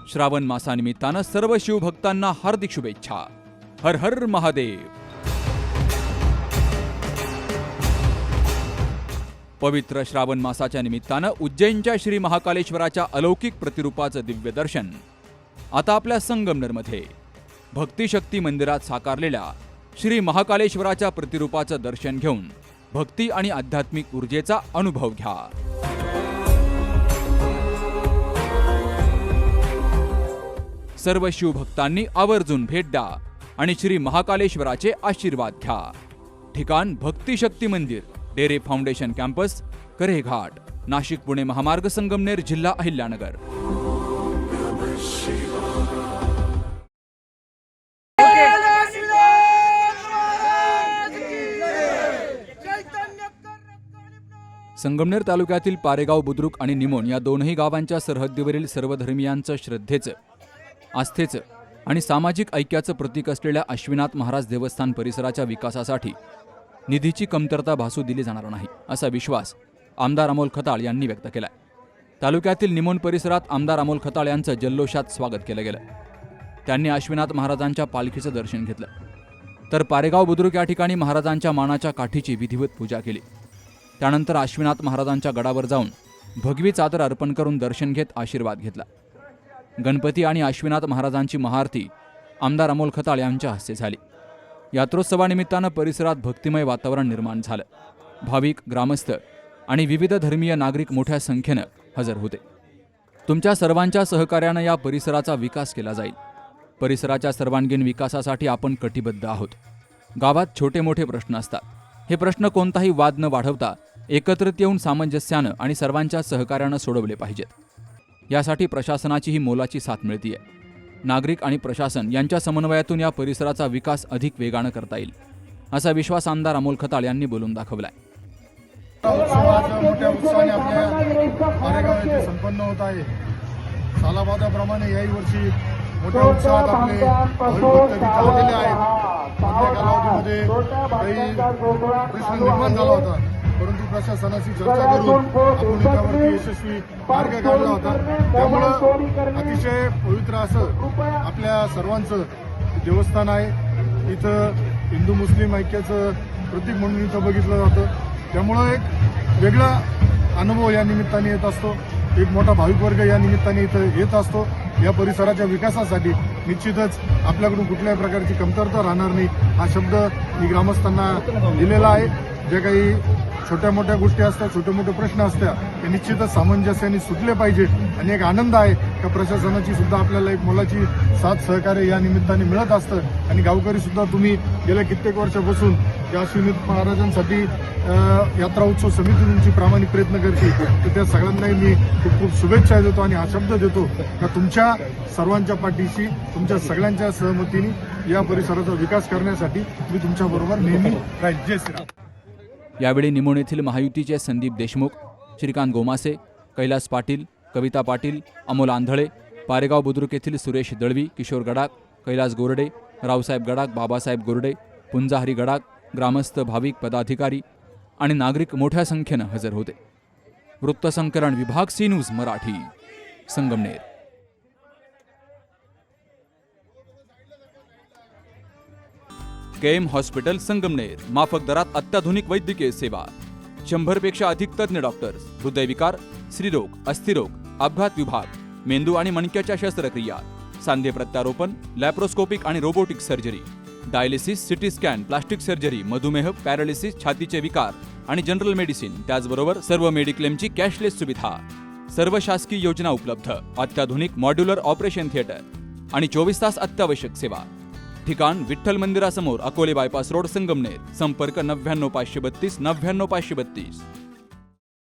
श्रावण मासानिमित्तानं सर्व शिवभक्तांना हार्दिक शुभेच्छा. हर हर महादेव. पवित्र श्रावण मासाच्या निमित्तानं उज्जैनच्या श्री महाकालेश्वराच्या अलौकिक प्रतिरूपाचं दिव्य दर्शन आता आपल्या संगमनेरमध्ये भक्तिशक्ती मंदिरात साकारलेल्या श्री महाकालेश्वराच्या प्रतिरूपाचं दर्शन घेऊन भक्ती आणि आध्यात्मिक ऊर्जेचा अनुभव घ्या. सर्व शिवभक्तांनी आवर्जून भेट द्या आणि श्री महाकालेश्वराचे आशीर्वाद घ्या. ठिकाण भक्तिशक्ती मंदिर, डेरे फाउंडेशन कॅम्पस, करेघाट, नाशिक पुणे महामार्ग, संगमनेर, जिल्हा अहिल्यानगर. संगमनेर तालुक्यातील पारेगाव, बुद्रुक आणि निमोण या दोनही गावांच्या सरहद्दीवरील सर्व धर्मियांचं श्रद्धेचं, आस्थेचं आणि सामाजिक ऐक्याचं प्रतीक असलेल्या अश्विनाथ महाराज देवस्थान परिसराच्या विकासासाठी निधीची कमतरता भासू दिली जाणार नाही, असा विश्वास आमदार अमोल खताळ यांनी व्यक्त केलाय. तालुक्यातील निमोण परिसरात आमदार अमोल खताळ यांचं जल्लोषात स्वागत केलं गेलं. त्यांनी अश्विनाथ महाराजांच्या पालखीचं दर्शन घेतलं, तर पारेगाव, बुद्रुक या ठिकाणी महाराजांच्या मानाच्या काठीची विधिवत पूजा केली. त्यानंतर अश्विनाथ महाराजांच्या गडावर जाऊन भगवी चादर अर्पण करून दर्शन घेत आशीर्वाद घेतला. गणपती आणि अश्विनाथ महाराजांची महाआरती आमदार अमोल खताळ यांच्या हस्ते झाली. यात्रोत्सवानिमित्तानं परिसरात भक्तिमय वातावरण निर्माण झालं. भाविक, ग्रामस्थ आणि विविध धर्मीय नागरिक मोठ्या संख्येनं हजर होते. तुमच्या सर्वांच्या सहकार्यानं या परिसराचा विकास केला जाईल. परिसराच्या सर्वांगीण विकासासाठी आपण कटिबद्ध आहोत. गावात छोटे मोठे प्रश्न असतात. हे प्रश्न कोणताही वाद न वाढवता एकत्रित येऊन सामंजस्यानं आणि सर्वांच्या सहकार्यानं सोडवले पाहिजेत. यासाठी प्रशासनाची ही मोलाची साथ मिळतीये. नागरिक आणि प्रशासन यांच्या समन्वयातून या परिसराचा विकास अधिक वेगानं करता येईल, असा विश्वास आमदार अमोल खताळ यांनी बोलून दाखवलाय. मोठ्या उत्साहाने आपल्या पारेगाव येथे संपन्न होत आहे. सालाबादाप्रमाणे याही वर्षी मोठ्या उत्साहात आपले भाविक भक्त आलेले आहेत. मधल्या कालावधीमध्ये काही प्रश्न निर्माण झाला होता, परंतु प्रशासनाशी चर्चा करून आपण याच्यावरती यशस्वी मार्ग काढला होता. त्यामुळं अतिशय पवित्र असं आपल्या सर्वांचं देवस्थान आहे. इथं हिंदू मुस्लिम ऐक्याचं प्रतीक म्हणून इथं बघितलं जातं. त्यामुळं एक वेगळा अनुभव या निमित्ताने येत असतो. एक मोठा भाविक वर्ग या निमित्ताने इथं येत असतो. या परिसराच्या विकासासाठी निश्चितच आपल्याकडून कुठल्याही प्रकारची कमतरता राहणार नाही, हा शब्द मी ग्रामस्थांना दिलेला आहे. जे काही छोट्या मोठ्या गोष्टी असतात, छोटे मोठे प्रश्न असतात, ते निश्चितच सामंजस्याने सुटले पाहिजे. आणि एक आनंद आहे का प्रशासनाची सुद्धा आपल्याला एक मोलाची साथ सहकार्य या निमित्ताने मिळत असतं. आणि गावकरी सुद्धा तुम्ही गेल्या कित्येक वर्षापासून या अश्विनाथ महाराजांसाठी यात्रा उत्सव समिती तुमची प्रामाणिक प्रयत्न करते, तर त्या सगळ्यांनाही मी खूप खूप शुभेच्छा देतो आणि हा शब्द देतो का तुमच्या सर्वांच्या पाठीशी, तुमच्या सगळ्यांच्या सहमतीने या परिसराचा विकास करण्यासाठी मी तुमच्याबरोबर नेहमी राहील. जय श्रीराम. यावेळी निमोण येथील महायुतीचे संदीप देशमुख, श्रीकांत गोमासे, कैलास पाटील, कविता पाटील, अमोल आंधळे, पारेगाव, बुद्रुक येथील सुरेश दळवी, किशोर गडाख, कैलास गोरडे, रावसाहेब गडाख, बाबासाहेब गोरडे, पुंजाहरी गडाख, ग्रामस्थ, भाविक, पदाधिकारी आणि नागरिक मोठ्या संख्येनं हजर होते. वृत्तसंकलन विभाग, C news Marathi, Sangamner. KM hospital, Sangamner. माफक दरात अत्याधुनिक वैद्यकीय सेवा. 100 पेक्षा अधिक तज्ञ डॉक्टर्स. हृदयविकार, स्त्रीरोग, अस्थिरोग, अपघात विभाग, मेंदू आणि मणक्याच्या शस्त्रक्रिया, सांधे प्रत्यारोपण, लॅप्रोस्कोपिक आणि robotic surgery, dialysis, CT scan, plastic surgery, मधुमेह, पॅरालिसिस, छातीचे विकार आणि जनरल मेडिसिन. त्याचबरोबर सर्व मेडिक्लेमची कॅशलेस सुविधा. सर्व शासकीय योजना उपलब्ध. अत्याधुनिक मॉड्युलर ऑपरेशन थिएटर आणि 24 तास अत्यावश्यक सेवा. ठिकाण विठ्ठल मंदिरासमोर, अकोले बायपास रोड, संगमनेर. संपर्क 99 532 99 532.